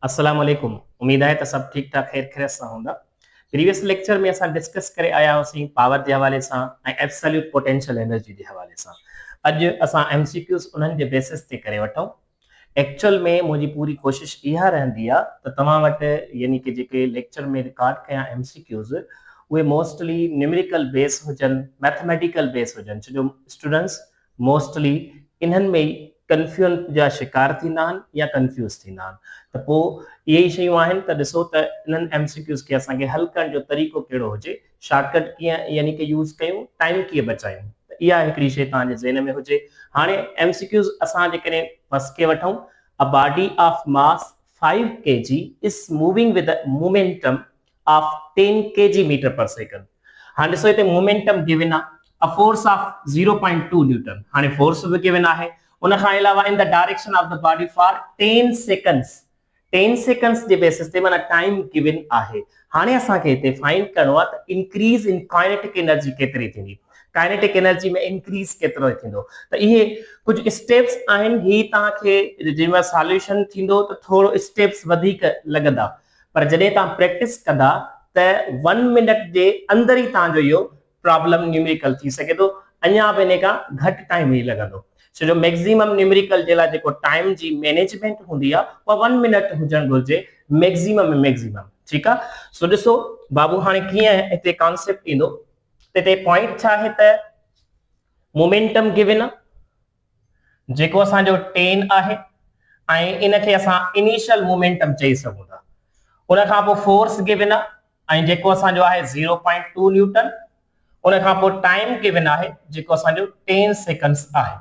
अस्सलाम वालेकुम। उम्मीद है तो सब ठीक ठाक खैर खैरियत सां हूंदा। प्रीवियस लेक्चर में असां डिस्कस करे आया हुआसीं पावर जे हवाले सां ऐं एब्सोल्यूट पोटेंशियल एनर्जी जे हवाले सां। अॼु असां एमसीक्यूज़ उन्हनि जे बेसिस ते करे वठूं। एक्चुअल में मुंहिंजी पूरी कोशिश इहा रहंदी आहे त तव्हां वटि यानी कि जेके लेक्चर में रिकॉर्ड कया एमसीक्यूज़ उहे मोस्टली न्यूमेरिकल बेस हुजनि, मैथमेटिकल बेस हुजनि, छो जो स्टूडेंट्स मोस्टली इन्हनि में ई कंफ्यूजन जा शिकार थींदा आहिनि या कंफ्यूज़ थींदा आहिनि। त पोइ इहे ई शयूं आहिनि त ॾिसो त इन्हनि एमसीक्यूज़ खे असांखे हल करण जो तरीक़ो कहिड़ो हुजे, शॉर्टकट कीअं यानी कि यूज़ कयूं, टाइम कीअं बचायूं, त इहा हिकिड़ी शइ तव्हांजे ज़हन में हुजे। हाणे एमसीक्यूज़ असां जेकॾहिं फर्स्ट खे वठूं, अ body of mass 5 kg is moving with a momentum of 10 kg meter per second। हाणे ॾिसो हिते मोमेंटम गिवन आहे, अ फोर्स ऑफ 0.2 न्यूटन। हाणे फोर्स बि गिवन आहे, उन खां अलावा in the direction of the body for 10 seconds. 10 seconds J basis ते माना टाइम गिवन आहे। हाणे असांखे हिते फाइंड करणो आहे त इंक्रीज इन काइनेटिक एनर्जी केतिरी थींदी, काइनेटिक एनर्जी में इंक्रीज केतिरो थींदो। त इहे कुझु स्टेप्स आहिनि, ही तव्हांखे जंहिंमहिल सॉल्यूशन थींदो त थोरो स्टेप्स वधीक लॻंदा, पर जॾहिं तव्हां प्रैक्टिस कंदा त 1 मिनट जे अंदर ई तव्हांजो इहो प्रॉब्लम न्यूमेरिकल थी सघे थो, अञा बि इन खां घटि टाइम ई लॻंदो। छो जो मैक्सिमम न्यूमेरिकल जे लाइ जेको टाइम जी मैनेजमेंट हूंदी आहे उहा 1 मिनट हुजणु घुरिजे मैक्सिमम। ठीकु आहे। सो ॾिसो बाबू, हाणे कीअं हिते कॉन्सेप्ट ईंदो त हिते पॉइंट छा आहे त मोमेंटम गिवन आहे जेको असांजो 10 आहे ऐं इनखे असां इनिशियल मोमेंटम चई सघूं था। उन खां पोइ फोर्स गिवन आहे ऐं जेको असांजो आहे 0.2 न्यूटन। उन खां पोइ टाइम गिवन आहे जेको असांजो 10 सेकंड्स आहे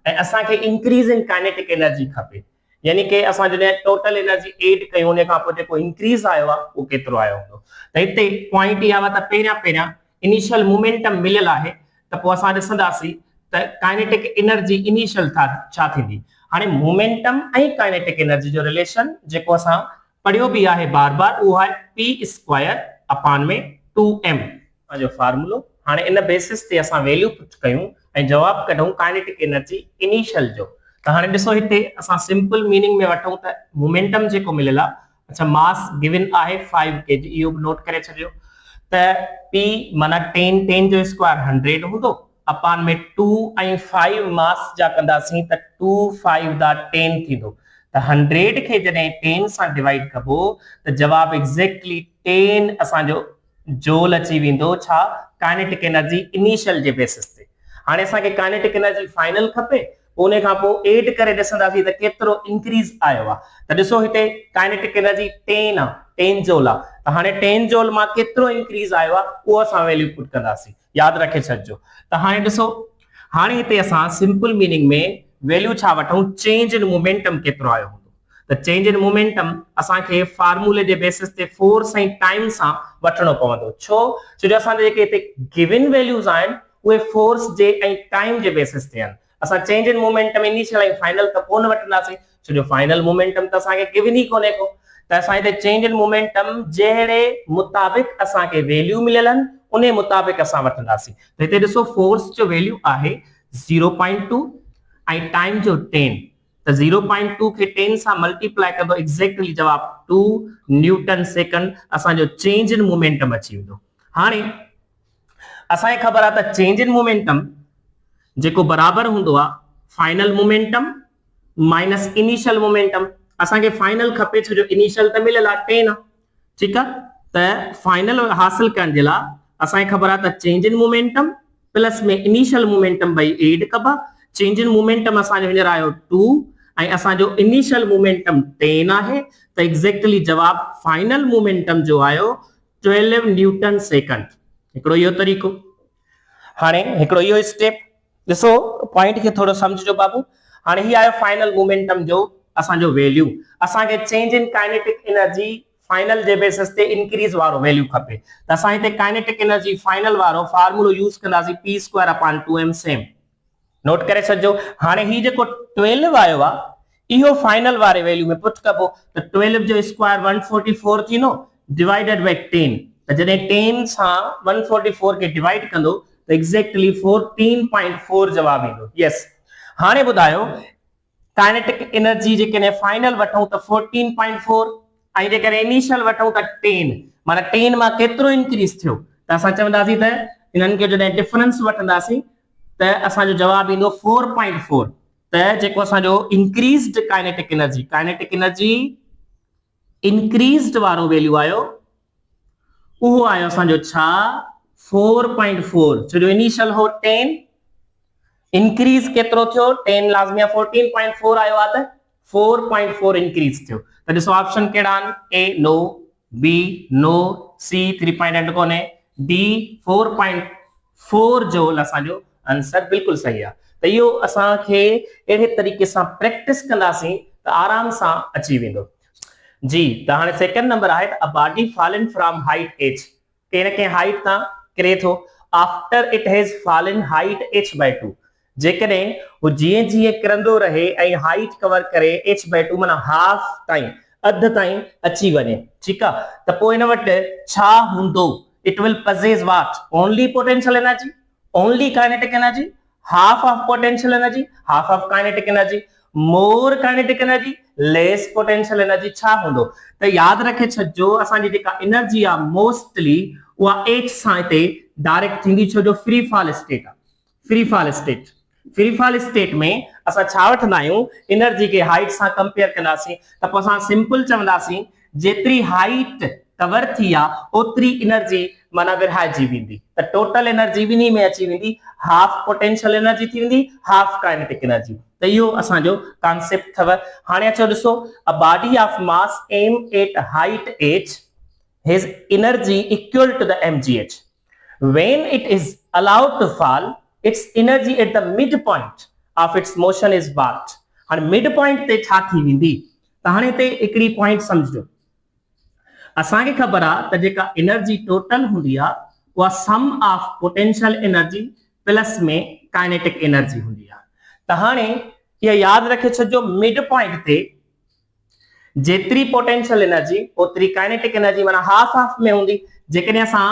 ऐं असांखे इंक्रीज इन काइनेटिक एनर्जी खपे, यानी कि असां जॾहिं टोटल एनर्जी एड कयूं उन खां पोइ जेको इंक्रीज आयो आहे उहो केतिरो आयो हूंदो। त हिते पॉइंट इहा आहे त पहिरियां इनिशियल मोमेंटम मिलियल आहे, त पोइ असां ॾिसंदासीं त काइनेटिक एनर्जी इनिशियल छा थींदी। हाणे मोमेंटम ऐं काइनेटिक एनर्जी जो रिलेशन जेको असां पढ़ियो बि आहे बार बार, उहो आहे P²/2m जो फार्मूलो। हाणे इन बेसिस ते असां वैल्यू पुट कयूं ऐं जवाब कढूं काइनेटिक एनर्जी इनिशियल जो। त हाणे ॾिसो हिते असां सिंपल मीनिंग में वठूं त मोमेंटम जेको मिलियल आहे, अच्छा मास गिवन आहे 5 kg, इहो बि नोट करे छॾियो त P माना 10 जो स्क्वायर 100 हूंदो, अपान में 2 ऐं 5 मास जा कंदासीं त 2 5 दा 10 थींदो। त 100 खे जॾहिं 10 सां डिवाइड कबो त जवाब एग्जैक्टली 10 असांजो जोल अची वेंदो, छा काइनेटिक एनर्जी इनिशियल जे बेसिस ते। हाणे असांखे काइनेटिक एनर्जी फाइनल खपे, उन खां पोइ एड करे ॾिसंदासीं त केतिरो इंक्रीज आयो आहे। त ॾिसो हिते काइनेटिक एनर्जी 10 आहे, 10 जोल आहे, त हाणे 10 जोल मां केतिरो इंक्रीज आयो आहे उहो असां वैल्यू पुट कंदासीं, यादि रखे छॾिजो। त हाणे ॾिसो, हाणे हिते असां सिंपल मीनिंग में वैल्यू छा वठूं, चेंज इन मोमेंटम केतिरो आयो हूंदो। त चेंज इन मोमेंटम असांखे फार्मूले जे बेसिस ते फोर्स ऐं टाइम सां वठणो पवंदो। छो जो असांजे जेके हिते गिवन वैल्यूज़ आहिनि उहे फोर्स जे ऐं टाइम जे बेसिस ते आहिनि। असां चेंज इन मोमेंटम इनिशियल ऐं फाइनल त कोन वठंदासीं, छो जो फाइनल मोमेंटम त असांखे गिवन ई कोन्हे को। त असां हिते चेंज इन मोमेंटम जहिड़े मुताबिक़ असांखे वैल्यू मिलियल आहिनि उन मुताबिक़ असां वठंदासीं। त हिते ॾिसो फोर्स जो वैल्यू आहे 0.2 ऐं टाइम जो 10। त 0.2 खे 10 सां मल्टीप्लाई कंदो, एग्जैक्टली जवाब 2 न्यूटन सेकंड असांजो चेंज इन मोमेंटम अची वेंदो। हाणे असांखे ख़बर आहे त चेंज इन मोमेंटम जेको बराबर हूंदो आहे final momentum minus initial momentum. असांखे फाइनल खपे, छो जो इनिशियल त मिलियल आहे 10 आहे, ठीकु आहे। त फाइनल हासिल करण जे लाइ असांखे ख़बर आहे त चेंज इन मोमेंटम प्लस में इनिशियल मोमेंटम ॿई एड कबा। चेंज इन मोमेंटम असांजो हींअर आयो 2 ऐं असांजो इनिशियल मोमेंटम 10 आहे, त एग्जैक्टली जवाब फाइनल मोमेंटम जो आयो 12 न्यूटन सेकंड। हिकिड़ो इहो तरीक़ो। हाणे हिकिड़ो इहो स्टेप ॾिसो, पॉइंट खे थोरो समझो बाबू। हाणे ही आयो फाइनल मोमेंटम जो असांजो वैल्यू। असांखे change in kinetic energy final J basis ते इंक्रीज वारो वैल्यू खपे, त असां हिते काइनेटिक एनर्जी फाइनल वारो फार्मूलो यूज कंदासीं P²/2m सेम। नोट करे छॾिजो। हाणे ही जेको 12 आयो आहे इहो फाइनल वारे वैल्यू में पुट कबो, त 12 जो स्क्वायर 144 थींदो डिवाइडेड बाय 10। त जॾहिं 10 सां 144 खे डिवाइड कंदो त एग्जैक्टली 14.4 जवाब ईंदो। यस। हाणे ॿुधायो काइनेटिक एनर्जी जेकॾहिं फाइनल वठूं त 14.4 ऐं जेकर इनिशियल वठूं त 10 माना 10 मां केतिरो इंक्रीज थियो त असां चवंदासीं त इन्हनि खे जॾहिं डिफरेंस वठंदासीं त असांजो जवाब ईंदो 4.4 त जेको असांजो इंक्रीज्ड काइनेटिक एनर्जी इंक्रीज्ड वारो वैल्यू आयो उहो आयो असांजो छा 4.4 छो जो इनिशियल हो 10 इंक्रीज केतिरो थियो 10 लाज़मी 14.4 आयो आहे त 4.4 इंक्रीज थियो त ॾिसो ऑप्शन कहिड़ा आहिनि A no B no C 3 point and कोने डी 4.4 जो असांजो आंसर बिल्कुल सही आहे त इहो असांखे अहिड़े तरीक़े सां प्रैक्टिस कंदासीं त आराम सां अची वेंदो जी त हाणे सेकंड नंबर आहे a body fallen from height h कंहिं न कंहिं हाइट तां किरे थो after it has fallen height h/2 जेकॾहिं वो जीअं जीअं किरंदो रहे ऐं हाइट कवर करे h/2 माना हाफ ताईं अध ताईं अची वञे ठीकु आहे त पोइ हिन वटि छा हूंदो it will possess what only potential energy only kinetic energy half of potential energy half of kinetic energy more kinetic energy less potential energy छा हूंदो त यादि रखे छॾिजो असांजी जेका एनर्जी आहे मोस्टली उहा h सां हिते डायरेक्ट थींदी छो जो फ्री फॉल स्टेट आहे फ्री फॉल स्टेट में असां छा वठंदा आहियूं एनर्जी खे हाइट सां कंपेयर कंदासीं त पोइ असां सिंपल चवंदासीं जेतिरी हाइट कवर थी आहे ओतिरी एनर्जी माना विरहाइजी वेंदी त टोटल एनर्जी ॿिन्ही में अची वेंदी हाफ पोटेंशियल एनर्जी थी वेंदी हाफ काइनेटिक एनर्जी त इहो असांजो कॉन्सेप्ट अथव हाणे अचो ॾिसो a body of mass M at height h his energy equal to the mgh when it is allowed to fall its energy at the midpoint of its motion is what हाणे mid point ते छा थी वेंदी त हाणे ते हिकिड़ी point समझो असांखे ख़बर आहे त जेका एनर्जी टोटल हूंदी आहे उहा सम ऑफ पोटेंशियल एनर्जी प्लस में काइनेटिक एनर्जी हूंदी आहे त हाणे इहा यादि रखे छॾिजो मिड पॉइंट ते जेतिरी पोटेंशियल एनर्जी ओतिरी काइनेटिक एनर्जी माना हाफ हाफ में हूंदी जेकॾहिं असां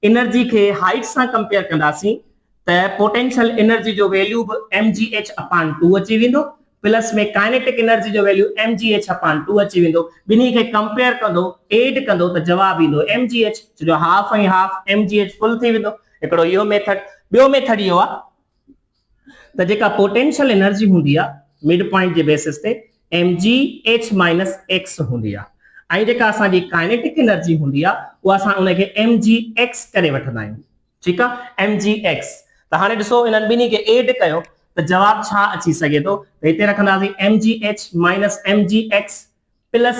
एनर्जी खे हाइट सां कंपेयर कंदासीं त पोटेंशियल एनर्जी जो वैल्यू बि mgh/2 अची वेंदो प्लस में काइनेटिक एनर्जी जो वैल्यू mgh/2 अची वेंदो ॿिन्ही खे कंपेयर कंदो एड कंदो त जवाब ईंदो mgh छो जो हाफ ऐं हाफ mgh फुल थी वेंदो हिकिड़ो इहो मेथड ॿियो मेथड इहो आहे त जेका पोटेंशियल एनर्जी हूंदी आहे मिड पॉइंट जे बेसिस ते mgh-x हूंदी आहे ऐं जेका असांजी काइनेटिक एनर्जी हूंदी आहे उहा असां उनखे mgx करे वठंदा आहियूं ठीकु आहे mgx त हाणे ॾिसो इन्हनि ॿिन्ही खे एड कयो त जवाब छा अची सघे थो त हिते रखंदासीं mgh-mgx प्लस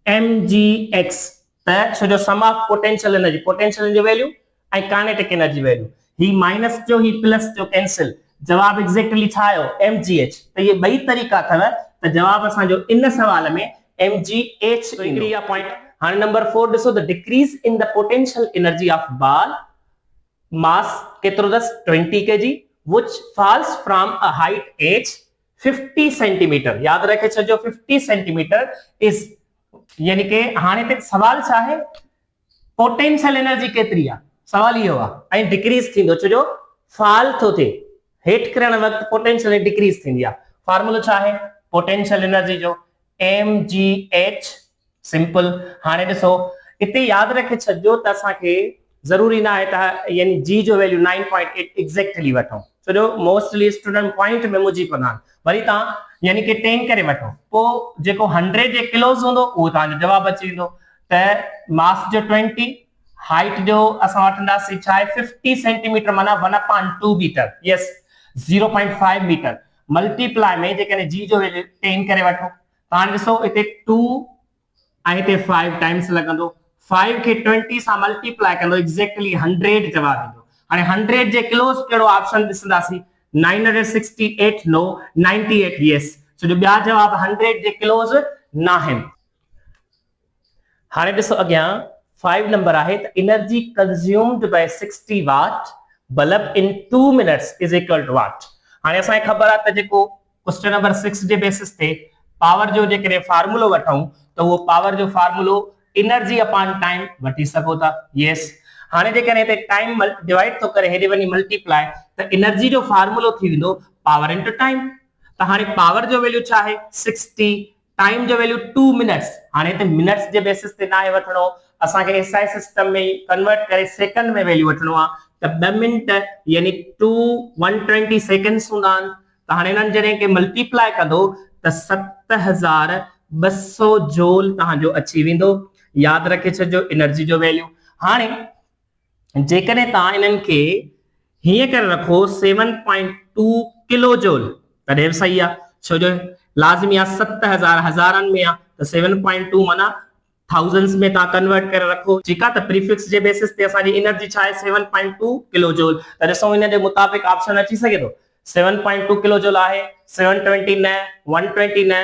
mgx त छो जो सम ऑफ पोटेंशियल एनर्जी वैल्यू ऐं काइनेटिक एनर्जी वैल्यू ही माइनस जो ही प्लस जो कैंसिल जवाब एग्जैक्टली छा आयो mgh त इहे ॿई तरीक़ा अथव त जवाब असांजो इन सवाल में mgh हिकिड़ी आहे पॉइंट हाणे नंबर 4 ॾिसो the decrease in the potential energy of ball mass केतिरो दस 20 kg which falls from a height h 50 centimeter याद रखे छो 50 centimeter is यानी के हाने ते सवाल छा है पोटेंशियल एनर्जी केतरी आ सवाल इहो आहे ऐं डिक्रीज थींदो छो जो फॉल थो थे हेठ करण वक्त पोटेंशियल डिक्रीज थींदी आहे फार्मूलो छा है पोटेंशियल एनर्जी जो mgh सिंपल हाने ॾिसो इते याद रखे छो त असांखे जरूरी ना है यानी g जो वैल्यू 9.8 एग्जैक्टली वठो छो जो मोस्टली स्टूडेंट पॉइंट में मुझी पना वरी ता यानी कि 10 करे वठो पो जेको 100 जे किलोस होंदो वो ता जवाब अची वेंदो त मास जो 20 हाइट जो असा वठंदासी छा है 50 सेंटीमीटर माना 1/2 मीटर यस 0.5 मीटर मल्टीप्लाई में जेकने g जो वैल्यू 10 करे वठो ता ॾिसो इते 2 ऐं इते 5 टाइम्स लगंदो 5 के 20 सां मल्टीप्लाई कंदो एग्जैक्टली 100 जवाब ईंदो हाणे 100 जे किलोस केड़ो ऑप्शन ॾिसंदासी 968 नो 98 यस सो जो ॿिया जवाब 100 जे किलोस ना आहिनि हाणे ॾिसो अॻियां 5 नंबर आहे त energy consumed by 60 watt bulb in 2 minutes is equal to watt हाणे असांखे ख़बर आहे त जेको क्वेश्चन नंबर 6 जे बेसिस ते पावर जो जेकॾहिं फार्मूलो वठूं त वो पावर जो फार्मूलो एनर्जी अपॉन टाइम वठी सको था यस हाने जेकॾहिं ते टाइम डिवाइड तो करे हेॾे वञी मल्टीप्लाई त एनर्जी जो फार्मूलो थी वेंदो पावर इनटू टाइम त हाणे पावर जो वैल्यू छा आहे 60 टाइम जो वैल्यू 2 मिनट्स हाने ते मिनट्स जे बेसिस ते ना है वठणो असा के एसआई सिस्टम में कन्वर्ट करे सेकंड में वैल्यू वठणो आ त 2 मिनट यानी 2 120 सेकंड्स हुंदा त हाने नन जने के मल्टीप्लाई कंदो त 7200 जूल तहां जो अची विंदो याद रखे छजो एनर्जी जो वैल्यू हाने जेकने ता इनन के हिए कर रखो 7.2 किलो जूल तदे सही आ छो जो लाजमी आ 7000 हजारन में आ तो 7.2 माना थाउजेंड्स में ता कन्वर्ट कर रखो ठीक आ त प्रीफिक्स जे बेसिस ते असा जी एनर्जी छा है 7.2 किलो जूल तदे सो इन दे मुताबिक ऑप्शन अची सके तो 7.2 किलो जूल आहे 720 न 120 न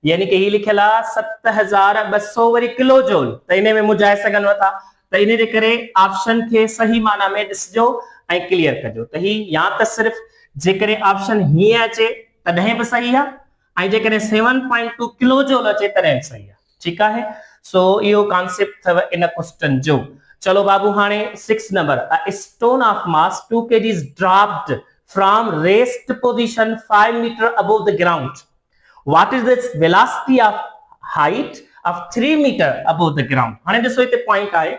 यानी कि ही लिखला 7200 वरी किलो जूल त इने में मुजाए सगन वता त इने जे करे ऑप्शन के सही माना में दिसजो आई क्लियर कजो त ही या त सिर्फ जे करे ऑप्शन ही अचे तदे भी सही है आई जे करे 7.2 किलो जूल अचे तदे सही है ठीक है सो यो कॉन्सेप्ट थव इन क्वेश्चन जो चलो बाबू हाने 6 number a stone of mass 2 kg is dropped from raised position 5 meter above the ground what is the velocity of height of 3 meter above the ground हाने दिसो इते पॉइंट आए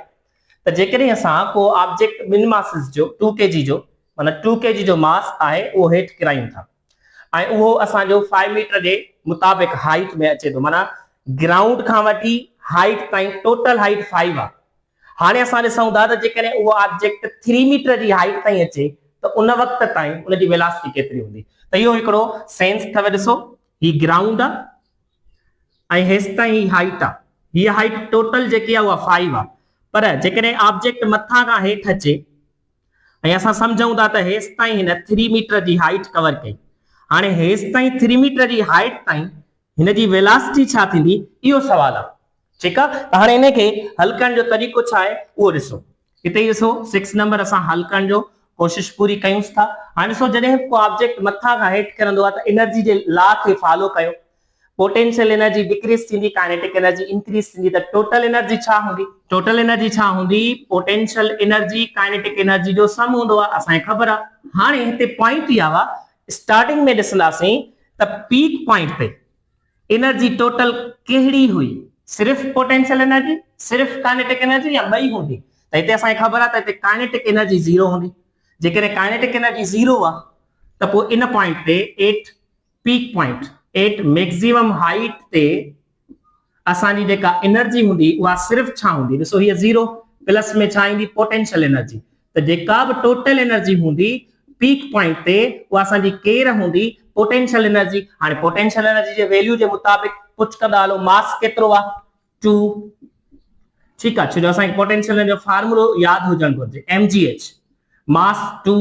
त जेकरे असा को ऑब्जेक्ट मिन मासिस जो 2 kg जो माना 2 kg जो मास आए वो हेठ किरायूं था आई वो असा जो 5 मीटर जे मुताबिक हाइट में अचे तो माना ग्राउंड का वठी हाइट ताई टोटल हाइट 5 आ हाने असा दिसऊं दा त जेकरे वो ऑब्जेक्ट 3 मीटर जी हाइट ताई अचे तो उन वक्त ताई उन जी वेलोसिटी केतरी हुंदी त यो एकड़ो सेंस थव दिसो ही ग्राउंड आ आई हेस ताई हाइट आ ही हाइट टोटल जेकी आ वो 5 आ पर जेकरे ऑब्जेक्ट मथा का हेठ अचे आई असा समझऊं दा त हेस ताई हिन 3 मीटर जी हाइट कवर कई हाने हेस ताई 3 मीटर जी हाइट ताई हिन जी वेलोसिटी छा थींदी इहो सवाल आ ठीक आ त हाने इने के हल करण जो तरीको छा है वो दिसो इते दिसो 6 नंबर असा हल करण जो कोशिश पूरी कयूंस था हाने सो जने को ऑब्जेक्ट मथा का हेठ करंदो आ त एनर्जी जे लॉ के फॉलो कयो पोटेंशियल एनर्जी डिक्रीज थींदी काइनेटिक एनर्जी इंक्रीज थींदी त टोटल एनर्जी छा हुंदी पोटेंशियल एनर्जी काइनेटिक एनर्जी जो सम हुंदो आ असा खबर आ हाने हिते पॉइंट या वा स्टार्टिंग में दिसलासी त पीक पॉइंट पे एनर्जी टोटल केहड़ी हुई सिर्फ पोटेंशियल एनर्जी सिर्फ काइनेटिक एनर्जी या बई हुंदी त इते असा खबर आ त इते काइनेटिक एनर्जी 0 हुंदी जेकरे काइनेटिक एनर्जी 0 आ त पो इन पॉइंट पे at peak point at maximum height ते असा जी जेका एनर्जी हुंदी वा सिर्फ छा हुंदी दिसो ही 0 प्लस में छा इंदी पोटेंशियल एनर्जी त जेका भी टोटल एनर्जी हुंदी पीक पॉइंट ते वा असा जी केर हुंदी पोटेंशियल एनर्जी हाने पोटेंशियल एनर्जी जे वैल्यू जे मुताबिक कुछ कंदा हलो मास केतरो आ 2 ठीक आ छो असा पोटेंशियल एनर्जी जो फार्मूलो याद हुजण घुर्जे mgh मास 2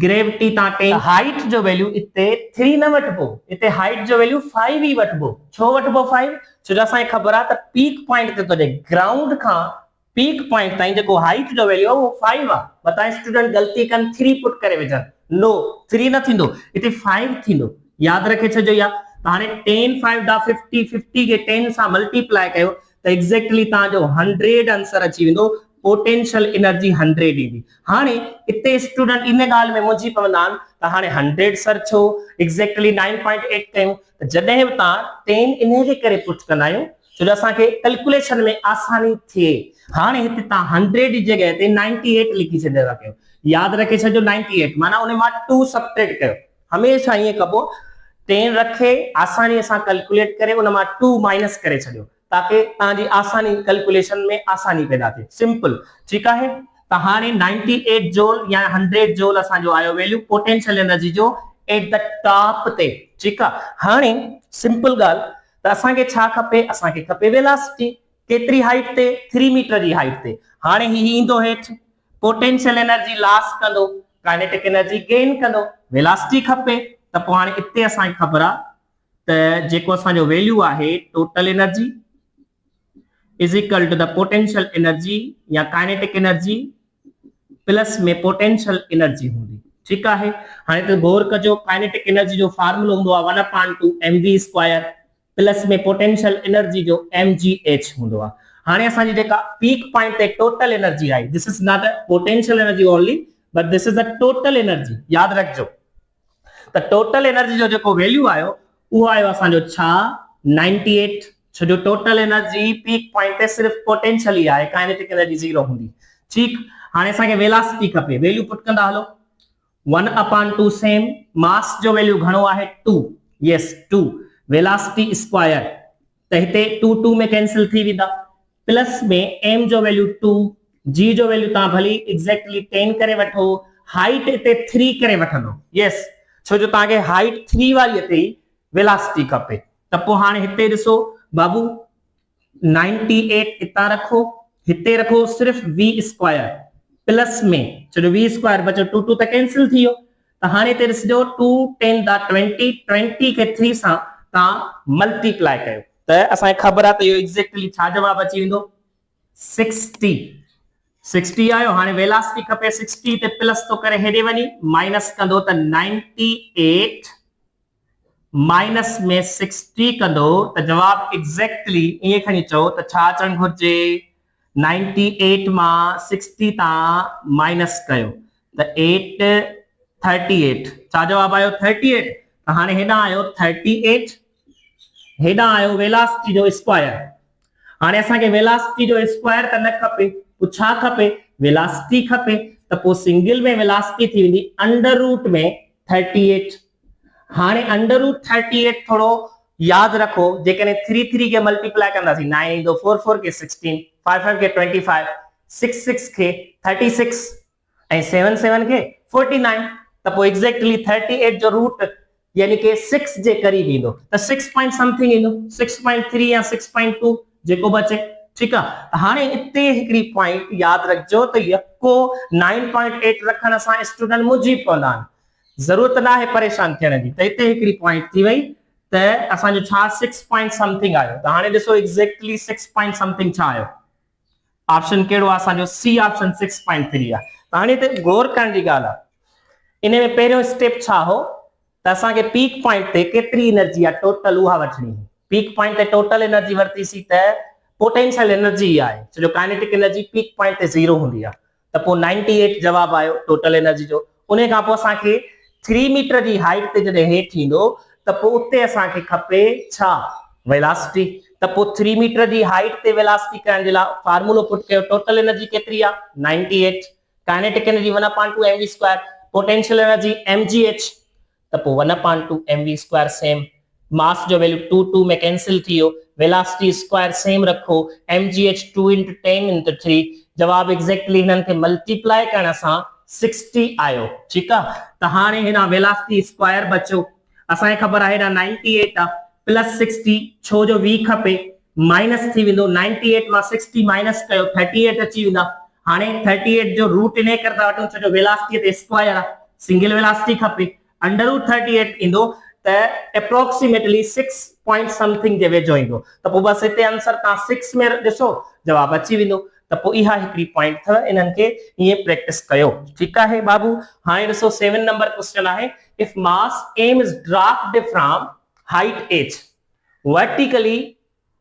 ग्रेविटी ताटे हाइट जो वैल्यू इते 3 न वठबो इते हाइट जो वैल्यू 5 ही वठबो छो वठबो 5 छो असा खबर आ त पीक पॉइंट ते तो ग्राउंड का पीक पॉइंट ताई जो हाइट जो वैल्यू वो 5 आ बताए स्टूडेंट गलती कन 3 पुट करे विजन नो 3 न थिंदो इते 5 थिंदो याद रखे छजो या ताने 10 5 दा 50 50 के 10 सा मल्टीप्लाई कयो त एग्जैक्टली ता जो 100 आंसर अची विंदो पोटेंशियल एनर्जी 100 ईंदी हाने इते स्टूडेंट इन गाल में मुझी पवंदान त हाने 100 सर्च हो एग्जैक्टली 9.8 कयो त जडे ता 10 इने जे करे पुट कनायो छो असा के कैलकुलेशन में आसानी थे हाने हिते ता 100 जी जगह ते 98 लिखी छडे रखियो याद रखे छजो 98 माना उने मा 2 सब्ट्रैक्ट कयो हमेशा ये कबो 10 रखे आसानी से कैलकुलेट करे उन मा 2 माइनस करे छडियो ताकि ताजी आसानी कैलकुलेशन में आसानी पैदा थे सिंपल ठीक है त हाने 98 जूल या 100 जूल असा जो आयो वैल्यू पोटेंशियल एनर्जी जो एट द टॉप ते ठीक है हाने सिंपल गाल त असा के छा खपे असा के खपे वेलोसिटी केतरी हाइट ते 3 मीटर जी हाइट ते हाने ही इंदो हेठ पोटेंशियल एनर्जी लॉस कंदो काइनेटिक एनर्जी गेन कंदो वेलोसिटी खपे त पो हाने इते असा खबर आ त जेको असा जो वैल्यू आहे total energy is equal to the potential energy या काइनेटिक एनर्जी प्लस में पोटेंशियल एनर्जी होगी ठीक है हाने तो गौर कजो काइनेटिक एनर्जी जो फार्मूला हुंदो आ 1/2 mv² प्लस में पोटेंशियल एनर्जी जो mgh हुंदो आ हाने असा जी जेका पीक पॉइंट ते total energy I this is not a potential energy only but this is a total energy याद रखजो त टोटल एनर्जी जो जेको वैल्यू आयो वो आयो असा जो छा 98 छो जो टोटल एनर्जी पीक पॉइंट ते सिर्फ पोटेंशियल ही आहे, काइनेटिक एनर्जी 0 हूंदी। ठीक, हाणे असांखे वेलोसिटी खपे, वैल्यू पुट कंदा हलो 1/2 सेम, मास जो वैल्यू घणो आहे 2, यस 2, वेलोसिटी स्क्वायर त हिते 2 2 में कैंसिल थी वेंदा, प्लस में m जो वैल्यू 2, g जो वैल्यू तव्हां भली एग्जैक्टली 10 करे वठो, हाइट हिते 3 करे वठंदो, यस छो जो तव्हांखे हाइट 3 वारी हिते वेलोसिटी खपे। त पोइ हाणे हिते ॾिसो बाबू 98 हितां रखो, हिते रखो सिर्फ v स्क्वायर प्लस में छो जो v स्क्वायर बचो 2 2 त कैंसिल थी वियो, त हाणे हिते ॾिसजो 2 10 दा 20 20 खे 3 सां तव्हां मल्टीप्लाई कयो त असांखे ख़बर आहे त इहो एग्जैक्टली छा जवाब अची वेंदो 60 60 आयो। हाणे वेलोसिटी खपे 60 ते प्लस तो करे हेॾे वञी माइनस कंदो त 98 माइनस में 60 कंदो त जवाब एग्जैक्टली ईअं खणी चओ त छा अचणु घुर्जे 98 मां 60 तां माइनस कयो त 8 38 छा जवाब आयो 38। त हाणे हेॾां आयो 38, हेॾां आयो वेलोसिटी जो स्क्वायर। हाणे असांखे वेलोसिटी जो स्क्वायर त न खपे, पोइ छा खपे वेलोसिटी खपे, त पोइ सिंगल में वेलोसिटी थी वेंदी अंडर रूट में 38। हाणे अंडर रूट 38 थोड़ो याद रखो, जेकॾहिं 3 3 के मल्टीप्लाई कंदासीं 9 ईंदो, 4 4 के 16, 5 5 के 25, 6 6 के 36 ऐं 7 7 के 49, त पोइ एग्जैक्टली 38 जो रूट यानी कि 6 जे करीब ईंदो त 6 पॉइंट समथिंग ईंदो, 6.3 या 6.2 जेको बचे। ठीक आहे, त हाणे हिते हिकड़ी पॉइंट याद रखजो त यको 9.8 रखण सां स्टूडेंट मुझी पवंदा आहिनि, जरूरत ना है परेशान थियण जी। त हिते हिकड़ी पॉइंट थी वई त असांजो छा 6 पॉइंट समथिंग आयो। त हाणे ॾिसो एग्जैक्टली 6 पॉइंट समथिंग छा आयो, ऑप्शन कहिड़ो आहे असांजो सी ऑप्शन 6.3 आहे। त हाणे हिते गौर करण जी ॻाल्हि आहे, इन में पहिरियों स्टेप छा हो त असांखे पीक पॉइंट ते केतिरी एनर्जी आहे टोटल उहा वठणी, पीक पॉइंट ते टोटल एनर्जी वरतीसीं त पोटेंशियल एनर्जी आहे, छो जो काइनेटिक एनर्जी पीक पॉइंट ते 0 हूंदी आहे, त पोइ 98 जवाब आयो टोटल एनर्जी जो। उन खां पोइ असांखे 3 मीटर जी हाइट ते जॾहिं हेठि ईंदो त पोइ उते असांखे खपे छा वेलोसिटी, त पोइ 3 मीटर जी हाइट ते वेलोसिटी करण जे लाइ फार्मूलो पुट कयो, टोटल एनर्जी केतिरी आहे 98, kinetic energy 1/2 mv square, potential energy mgh त पोइ 1/2 mv स्क्वायर सेम, मास जो वैल्यू 2 2 में कैंसिल थी वियो, वेलोसिटी स्क्वायर सेम रखो, mgh 2 × 10 × 3 जवाब एग्जैक्टली हिननि खे मल्टीप्लाई करण सां 60 आयो। ठीक आहे, त हाणे हेॾां वेलोसिटी स्क्वायर बचो, असांखे ख़बर आहे हेॾां 98 आहे प्लस 60 छो जो v खपे माइनस थी वेंदो, 98 मां 60 माइनस कयो 38 अची वेंदा। हाणे 38 जो रूट इन करे था वठूं छो जो वेलोसिटी ते स्क्वायर आहे, सिंगल वेलोसिटी खपे, अंडर रूट 38 ईंदो त एप्रोक्सीमेटली 6 पॉइंट समथिंग जे वेझो ईंदो, त पोइ बस हिते आंसर तव्हां 6 में ॾिसो जवाब अची वेंदो। त पोइ इहा हिकड़ी पॉइंट अथव, इन्हनि खे ईअं प्रैक्टिस कयो। ठीक आहे बाबू, हाणे ॾिसो 7 नंबर क्वेश्चन आहे, if mass m is dropped from height h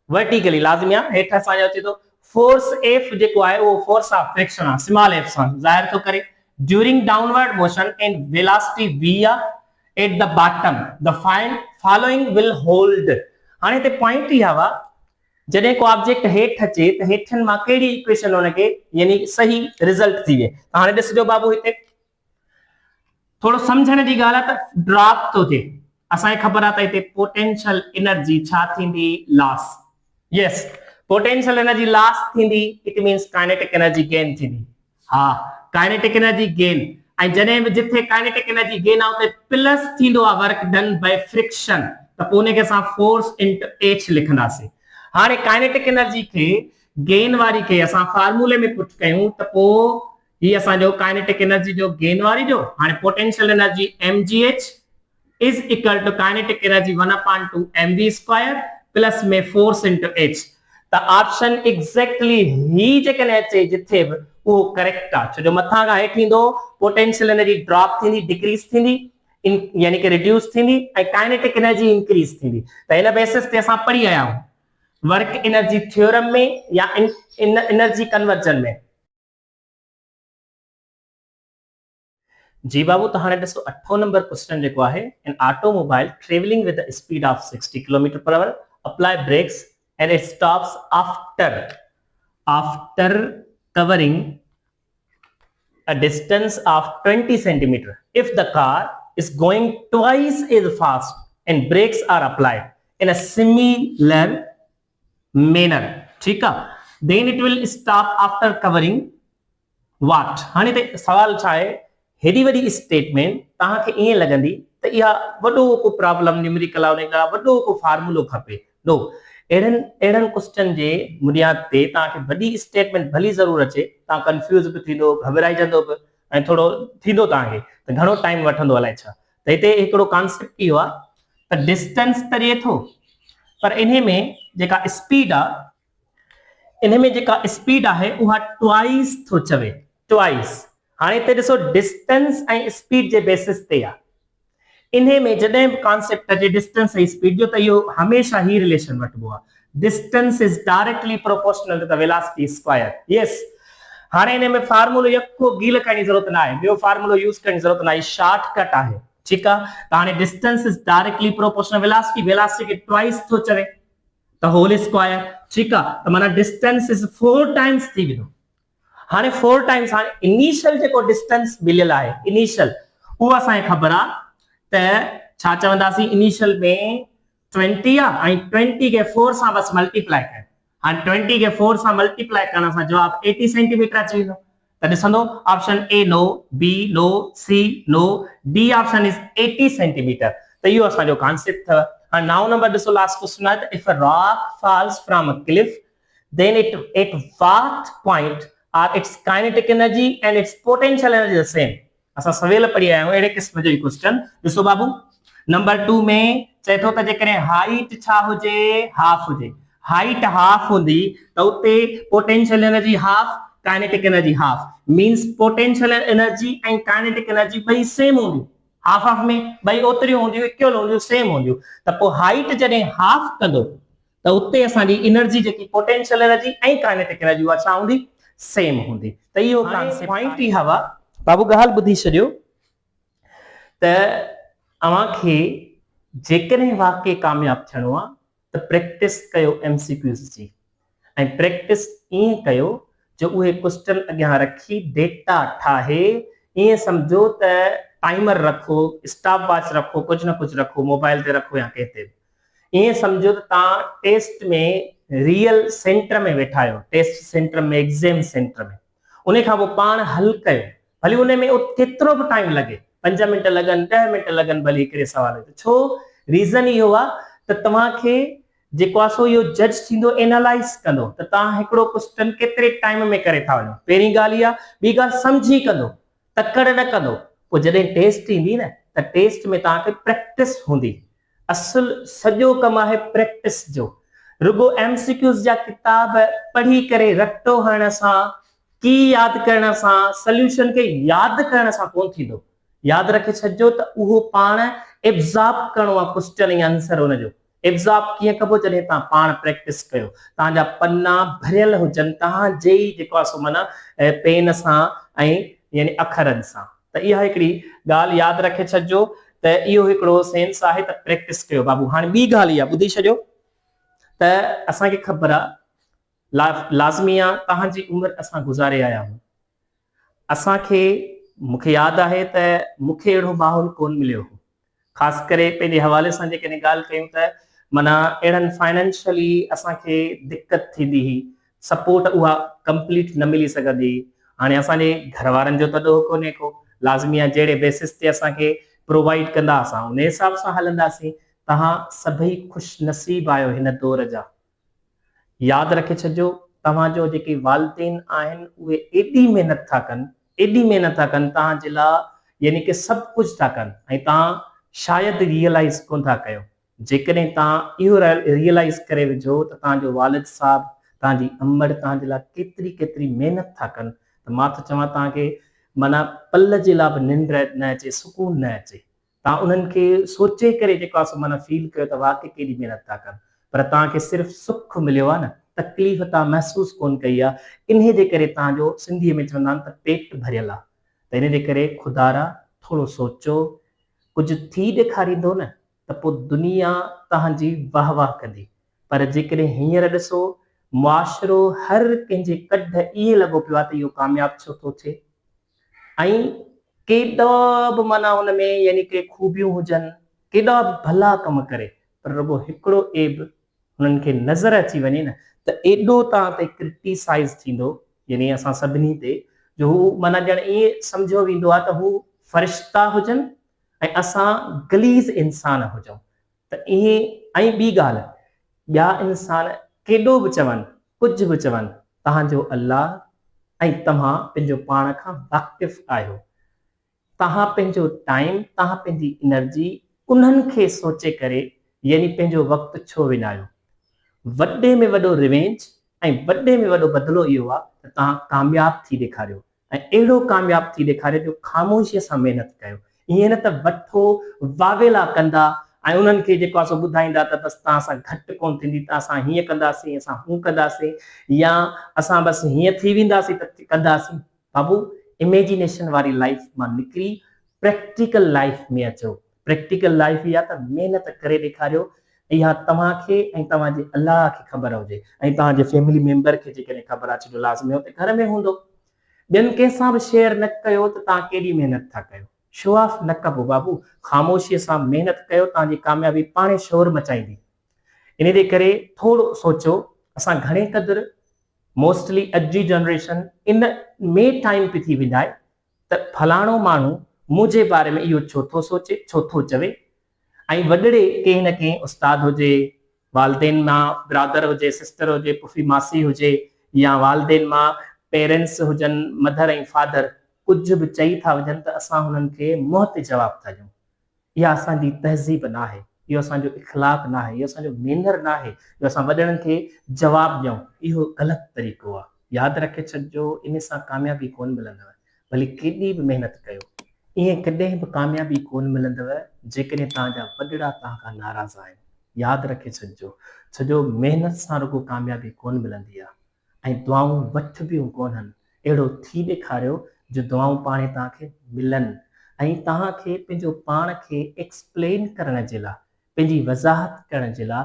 vertically लाज़मी आहे, हेठि असांजो अचे थो फोर्स f जेको आहे उहो फोर्स ऑफ फ्रिक्शन आहे, स्मॉल f सां ज़ाहिर थो करे, during downward motion and velocity v आहे at the bottom the following will hold. हाणे हिते पॉइंट इहा वा जॾहिं को ऑब्जेक्ट हेठि अचे त हेठनि मां कहिड़ी इक्वेशन हुनखे यानी सही रिजल्ट थी वे। हाणे ॾिसजो बाबू हिते थोड़ो समझण जी ॻाल्हि आहे त ड्रॉप थो थिए, असांखे ख़बर आहे त हिते पोटेंशियल एनर्जी छा थींदी लॉस, यस पोटेंशियल एनर्जी लॉस थींदी, it means kinetic energy gain थींदी। हा काइनेटिक एनर्जी गेन, ऐं जॾहिं बि जिथे काइनेटिक एनर्जी गेन आहे उते प्लस थींदो आहे वर्क डन बाय फ्रिक्शन, त पोइ उनखे असां फोर्स इनटू h लिखंदासीं। हाणे काइनेटिक एनर्जी खे गेन वारी खे असां फार्मूले में पुट कयूं त पोइ ही असांजो काइनेटिक एनर्जी जो गेन वारी जो, हाणे potential energy mgh is equal to kinetic energy 1/2 mv square plus में फोर्स इनटू h। त ऑप्शन एग्जैक्टली ही जेकॾहिं अचे जिथे बि उहो करेक्ट आहे, छो जो मथां खां हेठि ईंदो पोटेंशियल एनर्जी ड्रॉप थींदी, डिक्रीज थींदी, यानी कि रिड्यूस थींदी, ऐं काइनेटिक एनर्जी इंक्रीज थींदी। त हिन बेसिस ते असां पढ़ी आया आहियूं वर्क एनर्जी थ्योरम में या एनर्जी कन्वर्जन में। जी बाबू, तो हाणे ॾिसो 8 नंबर क्वेश्चन जेको आहे, an automobile travelling with the speed of 60 kilometre per hour apply brakes and it stops after covering a distance of 20 centimeter. If the car is going twice as fast and brakes are applied in a similar manner, ठीक है, then it will stop after covering what. हाणे ते सवाल छा आहे, हेॾी वॾी statement तव्हांखे ईअं लॻंदी त इहा वॾो को प्रॉब्लम न्यूमेरिकल आहे, उनखां वॾो को फार्मूलो खपे. नो, अहिड़नि क्वेश्चन जे बुनियाद ते तव्हांखे वॾी स्टेटमेंट भली ज़रूर अचे, तव्हां कंफ्यूज़ बि थींदो, घबराइजंदो बि ऐं थोरो थींदो तव्हांखे त घणो टाइम वठंदो अलाए छा. त हिते हिकिड़ो कॉन्सेप्ट इहो आहे त डिस्टेंस त ॾिए थो, पर इन में जेका स्पीड आहे उहा ट्वाइस थो चवे, ट्वाइस. हाणे हिते ॾिसो डिस्टेंस ऐं स्पीड जे बेसिस ते आहे. इन में जॾहिं बि कॉन्सेप्ट अचे डिस्टेंस ऐं स्पीड जो त इहो हमेशह ही रिलेशन वठिबो आहे. Distance is directly proportional to the velocity square. Yes, हाणे इन में फार्मूलो यको गील करण जी ज़रूरत न आहे, ॿियो फार्मूलो यूज़ करण जी ज़रूरत न आहे, शॉर्टकट आहे. ठीकु आहे, त हाणे distance is directly proportional velocity खे ट्वाइस थो चवे त होल स्क्वायर. ठीकु आहे, त माना डिस्टेंस इज 4 टाइम्स थी वेंदो. हाणे 4 टाइम्स, हाणे इनिशियल जेको डिस्टेंस मिलियल आहे, इनिशियल उहो असांखे ख़बर आहे त छा चवंदासीं, इनिशियल में 20 आहे ऐं 20 खे 4 सां बस मल्टीप्लाई कयो. हाणे 20 खे 4 सां मल्टीप्लाई करण सां जवाब 80 सेंटीमीटर अची वेंदो. त ॾिसंदो option A no, B no, C no, D option is 80 centimetre. त इहो असांजो कॉन्सेप्ट अथव. हाणे 9 नंबर ॾिसो, लास्ट क्वेश्चन आहे त if a rock falls from a cliff then it at what point are its kinetic energy and its potential energy the same. असां सवेल पढ़ी आया आहियूं अहिड़े क़िस्म जो क्वेश्चन. ॾिसो बाबू, नंबर 2 में चए थो त जेकॾहिं हाइट छा हुजे, हाफ हुजे. हाइट हाफ हूंदी त उते potential energy half, kinetic energy half. Means potential energy ऐं काइनेटिक एनर्जी ॿई सेम हूंदियूं. हाफ हाफ में ॿई ओतिरियूं हूंदियूं, इक्वल हूंदियूं, सेम हूंदियूं. त पोइ हाइट जॾहिं हाफ कंदो त उते असांजी एनर्जी जेकी पोटेंशियल एनर्जी ऐं काइनेटिक एनर्जी उहा छा हूंदी, सेम हूंदी. त इहो पॉइंट ई हवा बाबू ॻाल्हि ॿुधी छॾियो त अव्हांखे जेकॾहिं वाकई कामयाब थियणो आहे त प्रैक्टिस कयो MCQs जी, ऐं प्रैक्टिस ईअं कयो जो उहे क्वेश्चन अॻियां रखी डेटा ठाहे. ईअं सम्झो त टाइमर रखो, स्टॉप वॉच रखो, कुझु न कुझु रखो, मोबाइल ते रखो या कंहिं ते. ईअं सम्झो त तव्हां टेस्ट में रियल सेंटर में वेठा आहियो, टेस्ट सेंटर में, एग्ज़ाम सेंटर में. उन खां पोइ पाण हल कयो, भली उन में केतिरो बि टाइम लॻे, 5 मिंट लॻनि, 10 मिंट लॻनि, भली हिकिड़े सुवाल ते. छो, रीज़न इहो आहे त तव्हांखे जेको आहे सो इहो जज थींदो, एनालाइज़ कंदो त तव्हां हिकिड़ो क्वेश्चन केतिरे टाइम में करे था वञो. पहिरीं ॻाल्हि इहा, ॿी ॻाल्हि सम्झी कंदो, तकड़ न कंदो. पोइ जॾहिं टेस्ट ईंदी न त टेस्ट में तव्हांखे प्रैक्टिस हूंदी. असल सॼो कमु आहे प्रैक्टिस जो. रुगो MCQs जा किताब पढ़ी करे रटो हणण सां, की यादि करण सां, सॉल्यूशन खे यादि करण सां कोन थींदो. यादि रखे छॾिजो त उहो पाण एब्ज़ॉर्ब करणो आहे, क्वेश्चन ऐं आंसर हुनजो. एब्ज़ॉर्ब कीअं कबो, जॾहिं तव्हां पाण प्रैक्टिस कयो, तव्हांजा पन्ना भरियल हुजनि तव्हांजे ई जेको आहे सो माना पेन सां ऐं यानी अखरनि सां. त इहा हिकिड़ी ॻाल्हि यादि रखे छॾिजो त इहो हिकिड़ो सेंस आहे त प्रैक्टिस कयो बाबू. हाणे ॿी ॻाल्हि इहा ॿुधी छॾियो त असांखे ख़बर आहे, लाज़मी आहे, तव्हांजी उमिरि असां गुज़ारे आया आहियूं. असांखे, मूंखे यादि आहे त मूंखे अहिड़ो माहौल कोन मिलियो हो. ख़ासि करे पंहिंजे हवाले सां जेकॾहिं ॻाल्हि कयूं त माना अहिड़नि फाइनेंशियली असांखे दिक़त थींदी हुई, सपोर्ट उहा कंप्लीट न मिली सघंदी. हाणे असांजे घर वारनि जो त ॾोह कोन्हे को, लाज़मी आहे जहिड़े बेसिस ते असांखे प्रोवाइड कंदा असां उन हिसाब सां हलंदासीं. तव्हां सभई ख़ुशि नसीब आहियो हिन दौर जा. यादि रखे छॾिजो, तव्हांजो जेके वालिदैन आहिनि उहे एॾी महिनत था कनि, तव्हांजे लाइ, यानी कि सभु कुझु था कनि, ऐं तव्हां शायदि रियलाइज़ कोन था कयो. जेकॾहिं तव्हां इहो रियलाइज़ करे विझो त तव्हांजो वालिद साहिबु, तव्हांजी अमड़ तव्हांजे लाइ केतिरी महिनत था कनि, त मां त चवां तव्हांखे माना पल जे लाइ बि निंड न अचे, सुकून न अचे. तव्हां उन्हनि खे सोचे करे जेको आहे सो माना फील कयो त वाकई केॾी महिनत था कनि, पर तव्हांखे सिर्फ़ु सुख मिलियो आहे न, तकलीफ़ तव्हां महसूसु कोन कई आहे. इन जे करे तव्हांजो, सिंधीअ में चवंदा आहिनि त पेट भरियल आहे. त इन जे करे ख़ुदारा थोरो सोचो, कुझु थी ॾेखारींदो न त पोइ दुनिया तव्हांजी वाह वाह कंदी. पर जेकॾहिं हींअर ॾिसो मुआशिरो हर कंहिंजे कढ ईअं लॻो पियो आहे त इहो कामयाबु छो थो थिए ऐं केॾा बि माना हुन में यानी के खूबियूं हुजनि केॾा बि भला कम करे पर रुॻो हिकिड़ो एब हुननि खे नज़र अची वञे न त एॾो तव्हां ते क्रिटिसाइज़ थींदो यानी असां सभिनी ते जो हू माना ॼण ईअं सम्झो वेंदो आहे त हू फ़रिश्ता हुजनि ऐं असां गलीज़ इंसान हुजूं त ईअं ऐं ॿी ॻाल्हि ॿिया इंसान केॾो बि चवनि कुझु बि चवनि तव्हांजो अल्लाह ऐं तव्हां पंहिंजो पाण खां वाक़िफ़ आहियो तव्हां पंहिंजो टाइम तव्हां पंहिंजी एनर्जी उन्हनि खे सोचे करे यानी पंहिंजो वक़्तु छो विञायो वॾे में वॾो रिवेंज ऐं वॾे में वॾो बदिलो इहो आहे त तव्हां कामयाबु थी ॾेखारियो ऐं अहिड़ो कामयाबु थी ॾेखारियो जो ख़ामोशीअ सां महिनत कयो ईअं न त वठो वावेला कंदा ऐं उन्हनि खे जेको आहे सो ॿुधाईंदा त बसि तव्हां सां घटि कोन थींदी त असां हीअं कंदासीं असां हूअं कंदासीं या असां बसि हीअं थी वेंदासीं त कंदासीं बाबू इमेजिनेशन वारी लाइफ मां निकिरी प्रैक्टिकल लाइफ में अचो प्रैक्टिकल लाइफ इहा त महिनत करे ॾेखारियो इहा तव्हांखे ऐं तव्हांजे अलाह खे ख़बर हुजे ऐं तव्हांजे फैमिली मेंबर खे जेकॾहिं ख़बर अचे थो लाज़मी हुते घर में हूंदो ॿियनि कंहिंसां बि शेयर न कयो त तव्हां केॾी महिनत था कयो शो ऑफ न कबो बाबू ख़ामोशीअ सां महिनत कयो तव्हांजी कामयाबी पाणे शोर मचाईंदी इन जे करे थोरो सोचो असां घणे क़दुरु मोस्टली अॼु जी जनरेशन इन में टाइम पई थी विञाए त फलाणो माण्हू मुंहिंजे बारे में इहो छो थो सोचे छो थो चवे ऐं वॾड़े कंहिं न कंहिं उस्ताद हुजे वालदेन मां ब्रादर हुजे सिस्टर हुजे पुफी मासी हुजे या वालदेन मां पेरेंट्स हुजनि मदर ऐं फादर कुझु बि चई था वञनि त असां हुननि खे मुंहं ते जवाबु था ॾियूं इहा असांजी तहज़ीब न आहे इहो असांजो इख़लाक़ न आहे इहो असांजो मेनर न आहे जो असां वॾड़नि खे जवाबु ॾियूं इहो ग़लति तरीक़ो आहे यादि रखे छॾिजो इन सां कामयाबी कोन मिलंदव भली केॾी बि महिनत कयो ईअं कॾहिं बि कामयाबी कोन मिलंदव जेकॾहिं तव्हांजा वॾड़ा तव्हां खां नाराज़ आहिनि यादि रखे छॾिजो छोजो महिनत सां रुॻो कामयाबी कोन मिलंदी आहे ऐं दुआऊं वठबियूं कोन्हनि अहिड़ो थी ॾेखारियो जो दुआऊं पाणे तव्हांखे मिलनि ऐं तव्हांखे पंहिंजो पाण खे एक्सप्लेन करण जे लाइ पंहिंजी वज़ाहत करण जे लाइ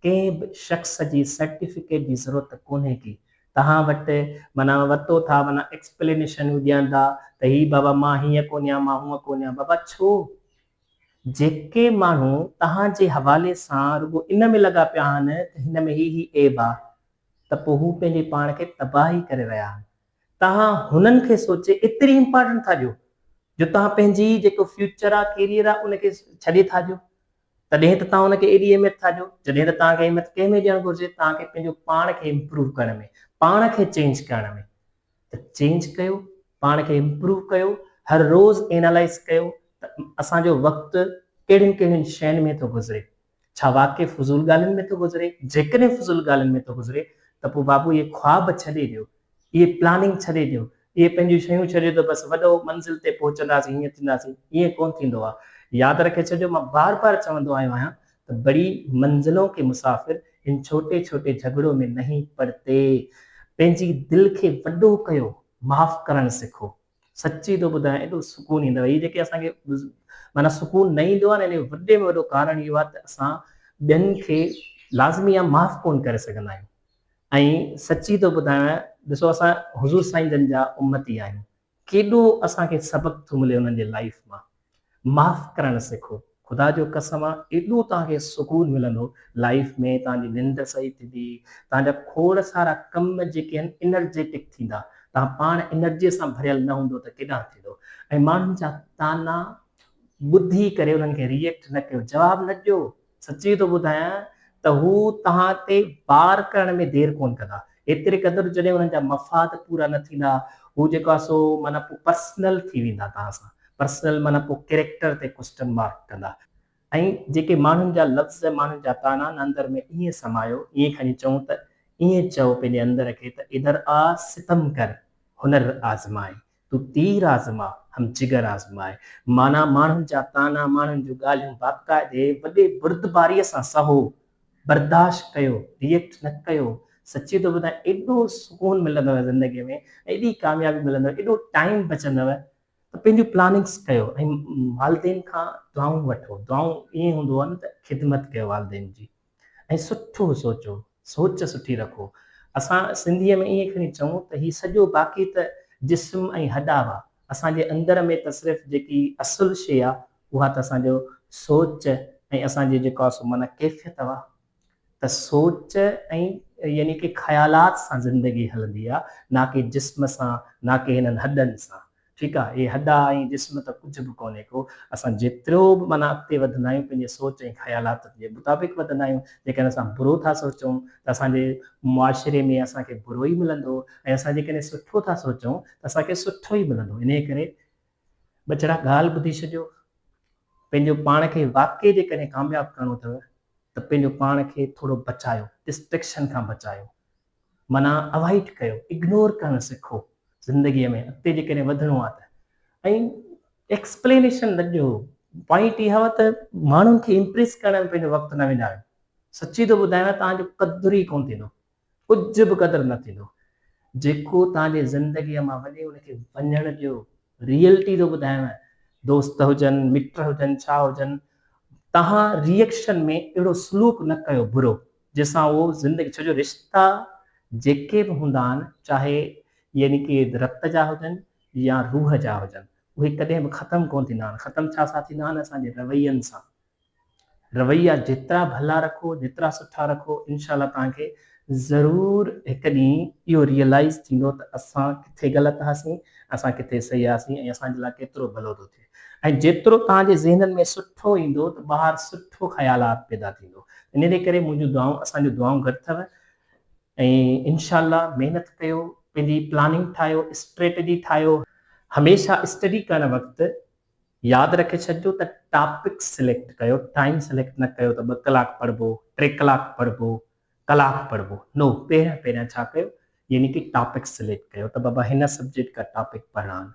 कंहिं बि शख़्स जी सर्टिफिकेट जी ज़रूरत कोन्हे की तव्हां वटि माना वरितो था माना एक्सप्लेनेशनूं ॾियनि था त ही बाबा मां हीअं कोन आहियां मां हूअं कोन आहियां बाबा छो जेके माण्हू तव्हांजे हवाले सां रुॻो इन में लॻा पिया आहिनि त हिन में ही एब आहे त पोइ हू पंहिंजे पाण खे तबाही करे रहिया आहिनि तव्हां हुननि खे सोचे एतिरी इम्पोर्टेंट था ॾियो जो तव्हां पंहिंजी जेको फ्यूचर आहे कैरियर आहे उनखे छॾे था ॾियो तॾहिं त तव्हां हुनखे एॾी अहमियत था ॾियो जॾहिं त तव्हांखे अहमियत कंहिंमें ॾियणु घुरिजे तव्हांखे पंहिंजो पाण खे इम्प्रूव करण में पाण खे चेंज करण में त चेंज कयो पाण खे इम्प्रूव कयो हर रोज़ एनालाइज़ कयो त असांजो वक़्तु कहिड़ियुनि कहिड़ियुनि शयुनि में थो गुज़रे छा वाक़ई फुज़ूल ॻाल्हियुनि में थो गुज़रे जेकॾहिं फुज़ूल ॻाल्हियुनि में थो गुज़रे त पोइ बाबू इहे ख़्वाब छॾे ॾियो इहे प्लानिंग छॾे ॾियो इहे पंहिंजियूं शयूं छॾे ॾियो बसि वॾो मंज़िल ते पहुचंदासीं हीअं थींदासीं ईअं कोन थींदो आहे यादि रखे छॾियो मां बार बार चवंदो आयो आहियां त बड़ी मंज़िलों के मुसाफ़िर इन छोटे छोटे झगड़ों में नहीं पड़ते पंहिंजी दिलि खे वॾो कयो माफ़ करणु सिखो सची थो ॿुधायां एॾो सुकून ईंदव हीअ जेके असांखे माना सुकून न ईंदो आहे न इन जो वॾे में वॾो कारण इहो आहे त असां ॿियनि खे लाज़मी आहे माफ़ कोन करे सघंदा आहियूं ऐं सची थो ॿुधायां ॾिसो असां हुज़ूर साईं जन जा उम्मती आहियूं केॾो असांखे सबक़ु थो मिले उन्हनि जे लाइफ मां माफ़ करणु सिखो ख़ुदा जो कसम आहे एॾो तव्हांखे सुकून मिलंदो लाइफ में तव्हांजी निंड सही थींदी तव्हांजा खोड़ सारा कम जेके आहिनि एनर्जेटिक थींदा तव्हां पाण एनर्जीअ सां भरियल न हूंदो त केॾां थींदो ऐं माण्हुनि जा ताना ॿुधी करे उन्हनि खे रिएक्ट न कयो जवाबु न ॾियो सची थो ॿुधायां त हू तव्हां ते वार करण में देरि कोन कंदा एतिरे क़दुरु जॾहिं उन्हनि जा मफ़ाद पूरा न थींदा हू जेको आहे सो माना पोइ पर्सनल थी वेंदा तव्हां सां पर्सनल माना पोइ कैरेक्टर ते क्वेश्चन मार्क कंदा ऐं जेके माण्हुनि जा लफ़्ज़ माण्हुनि जा ताना अंदर में ईअं समायो ईअं खणी चऊं त ईअं चओ पंहिंजे अंदर खे त इधर आ सितम कर हुनर आज़माए तूं तीर आज़मा हम जिगर आज़माए माना माण्हुनि जा ताना माण्हुनि जूं ॻाल्हियूं बाक़ाइदे वॾे बुर्दबारीअ सां सहो बर्दाश्त कयो रिएक्ट न कयो सची थो ॿुधायां एॾो सुकून मिलंदव ज़िंदगीअ में एॾी कामयाबी मिलंदव एॾो टाइम बचंदव त पंहिंजूं प्लानिंग्स कयो ऐं वालदेन खां दुआऊं वठो दुआऊं ईअं हूंदो आहे न त ख़िदमत कयो वालदेन जी ऐं सुठो सोचो, सोच सुठी रखो। असां सिंधीअ में ईअं खणी चऊं त ही सॼो बाक़ी त जिस्म ऐं हॾा हुआ, असांजे अंदर में त सिर्फ़ु जेकी असुल शइ आहे उहा त असांजो सोच ऐं असांजी जेको आहे सो माना कैफ़ियत हुआ। त सोच ऐं यानी कि ख़्यालात सां ज़िंदगी हलंदी आहे, ना कि जिस्म सां, ना कि हिननि हॾनि सां। ठीकु आहे, इहे हॾा ऐं जिस्म त कुझु बि कोन्हे को। असां जेतिरो बि माना अॻिते वधंदा आहियूं पंहिंजे सोच ऐं ख़्यालात जे मुताबिक़ वधंदा आहियूं। जेकॾहिं असां बुरो था सोचूं त असांजे मुआशिरे में असांखे बुरो ई मिलंदो, ऐं असां जेकॾहिं सुठो था सोचूं त असांखे सुठो ई मिलंदो। इन करे बचड़ा ॻाल्हि ॿुधी छॾियो, पंहिंजो पाण खे वाक़ई जेकॾहिं कामयाबु करिणो अथव त पंहिंजो पाण खे थोरो बचायो, डिस्ट्रैक्शन खां बचायो, माना अवॉइड कयो, इग्नोर करणु सिखो ज़िंदगीअ में अॻिते जेकॾहिं वधिणो आहे त। ऐं एक्सप्लेनेशन न ॾियो। पॉइंट इहा त माण्हुनि खे इम्प्रेस करण में पंहिंजो वक़्तु न विञायो। सची थो ॿुधायांव, तव्हांजो क़दुरु ई कोन थींदो, कुझु बि क़दुरु न थींदो। जेको तव्हांजे ज़िंदगीअ मां वञे उनखे वञणु ॾियो। रियलिटी थो ॿुधायांव, दोस्त हुजनि, मिट हुजनि, छा हुजनि, तव्हां रिएक्शन में अहिड़ो सलूक न कयो बुरो जंहिंसां उहो ज़िंदगी, छो जो रिश्ता जेके बि हूंदा आहिनि, चाहे यानी कि रत जा हुजनि या रूह जा हुजनि, उहे कॾहिं बि ख़तमु कोन थींदा आहिनि। ख़तमु छा सां थींदा आहिनि? असांजे रवैयनि सां। रवैया जेतिरा भला रखो, जेतिरा सुठा रखो, इनशाला तव्हांखे ज़रूरु हिकु ॾींहुं इहो रियलाइज़ थींदो त असां किथे ग़लति हुआसीं, असां किथे सही हुआसीं, ऐं असांजे लाइ केतिरो भलो थो थिए। ऐं जेतिरो तव्हांजे ज़हननि में सुठो ईंदो त ॿाहिरि सुठो ख़्यालात पैदा थींदो। इन करे मुंहिंजूं दुआऊं, असांजूं दुआऊं घटि अथव, ऐं इनशाला महिनत कयो, पंहिंजी प्लानिंग ठाहियो, स्ट्रेटजी ठाहियो। हमेशह स्टडी करणु वक़्तु यादि रखे छॾिजो त टॉपिक सिलेक्ट कयो, टाइम सिलेक्ट न कयो त 2 कलाक पढ़बो, 3 कलाक पढ़बो, कलाक पढ़बो। नो, पहिरियां छा कयो, यानी कि टॉपिक सिलेक्ट कयो त बाबा हिन सब्जेक्ट का टॉपिक पढ़णा आहिनि।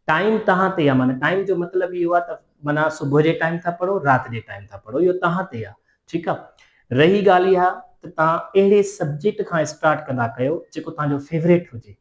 टाइम तव्हां ते आहे, माना टाइम जो मतिलबु इहो आहे त माना सुबुह जे टाइम था पढ़ो, राति जे टाइम था पढ़ो, इहो तव्हां ते आहे। ठीकु आहे। रही ॻाल्हि इहा त तव्हां अहिड़े सब्जेक्ट खां स्टार्ट कंदा कयो जेको तव्हांजो फेवरेट हुजे।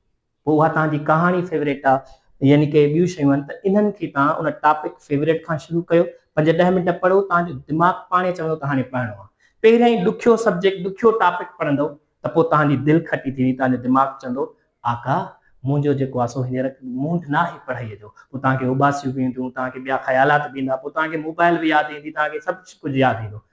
पोइ उहा तव्हांजी कहाणी फेवरेट आहे, यानी कि ॿियूं शयूं आहिनि, त इन्हनि खे तव्हां उन टॉपिक फेवरेट खां शुरू कयो। 5-10 मिंट पढ़ो, तव्हांजो दिमाग़ु पाणे चवंदो त हाणे पढ़णो आहे। पहिरियां ई ॾुखियो सब्जेक्ट, ॾुखियो टॉपिक पढ़ंदव त पोइ तव्हांजी दिलि खटी थींदी, तव्हांजो दिमाग़ु चवंदो आका मुंहिंजो जेको आहे सो हींअर मूड न आहे पढ़ाईअ जो। पोइ तव्हांखे उबासियूं बि ईंदियूं, तव्हांखे ॿिया ख़्यालात बि ईंदा, पोइ तव्हांखे मोबाइल बि यादि ईंदी, तव्हांखे सभु कुझु यादि ईंदो।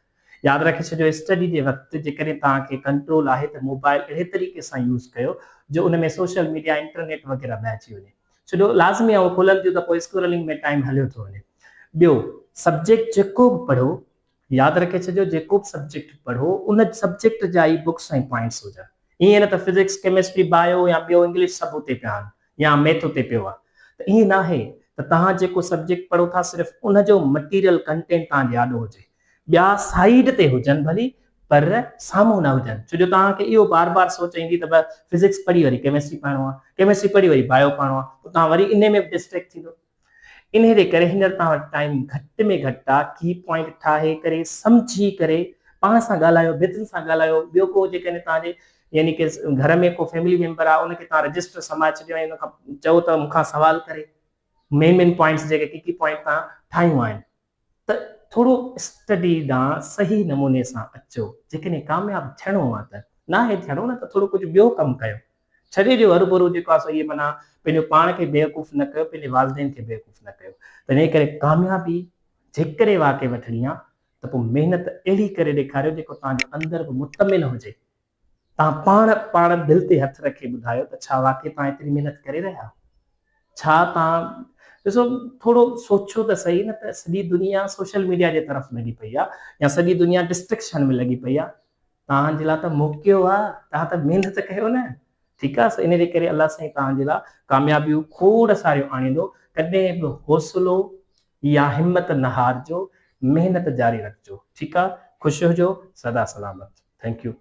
यादि रखे छॾियो, स्टडी जे वक़्तु जेकॾहिं तव्हांखे कंट्रोल आहे त मोबाइल अहिड़े तरीक़े सां यूज़ कयो जो उन में सोशल मीडिया, इंटरनेट वग़ैरह न अची वञे। छो लाज़मी आहे उहो खुलनि थियूं त पोइ स्क्रोलिंग में टाइम हलियो थो वञे। ॿियो, सब्जेक्ट जेको बि पढ़ो, यादि रखे छॾियो, जेको बि सब्जेक्ट पढ़ो उन सब्जेक्ट जा ई बुक्स ऐं पॉइंट्स हुजनि। ईअं न त फिजिक्स, केमिस्ट्री, बायो या ॿियो इंग्लिश सभु उते पिया आहिनि या मैथ उते पियो आहे, त ईअं न आहे त तव्हां जेको सब्जेक्ट पढ़ो था सिर्फ़ु उनजो मटीरियल कंटेंट तव्हांजे आॾो हुजे, ॿिया साइड ते हुजनि भली, पर साम्हूं न हुजनि। छो जो तव्हांखे इहो बार बार सोच ईंदी त फिजिक्स पढ़ी वरी केमिस्ट्री पढ़णो आहे, केमिस्ट्री पढ़ी वरी बायो पढ़णो आहे, पोइ तव्हां वरी इन में डिस्ट्रैक्ट थींदो। इन जे करे हींअर तव्हां वटि टाइम घटि में घटि आहे, की पॉइंट ठाहे करे, सम्झी करे, पाण सां ॻाल्हायो, भितियुनि सां ॻाल्हायो। ॿियो को जेकॾहिं तव्हांजे यानी कि घर में को फैमिली मेंबर आहे, उनखे तव्हां रजिस्टर समाए छॾियो ऐं उनखां चओ त मूंखां सवाल करे, मेन पॉइंट्स जेके की पॉइंट तव्हां ठाहियूं आहिनि, त थोरो स्टडी ॾांहुं सही नमूने सां अचो। जेकॾहिं कामयाबु थियणो आहे त न आहे थियणो न, त थोरो कुझु ॿियो कमु कयो। छॾे ॾियो हरू भरू जेको आहे सो इहे माना पंहिंजो पाण खे बेवकूफ़ न कयो, पंहिंजे वालदेन खे बेवकूफ़ न कयो। त इन करे कामयाबी जेकॾहिं वाक़ई वठणी आहे त पोइ महिनत अहिड़ी करे ॾेखारियो जेको तव्हांजे अंदरि बि मुतमिन हुजे। तव्हां पाण दिलि ते हथु रखी ॿुधायो त छा वाक़ई तव्हां एतिरी महिनत करे रहिया आहियो? छा तव्हां ॾिसो, थोरो सोचो त सही, न त सॼी दुनिया सोशल मीडिया जे तरफ़ लॻी पई आहे या सॼी दुनिया डिस्ट्रैक्शन में लॻी पई आहे। तव्हांजे लाइ त मौक़ो आहे, तव्हां त महिनत कयो न। ठीकु आहे। इन जे करे अलाह साईं तव्हांजे लाइ कामयाबियूं खोड़ सारियूं आणींदो। कॾहिं बि हौसलो या हिमत न हारजो, महिनत जारी रखिजो। ठीकु आहे। ख़ुशि हुजो, सदा सलामत। Thank U.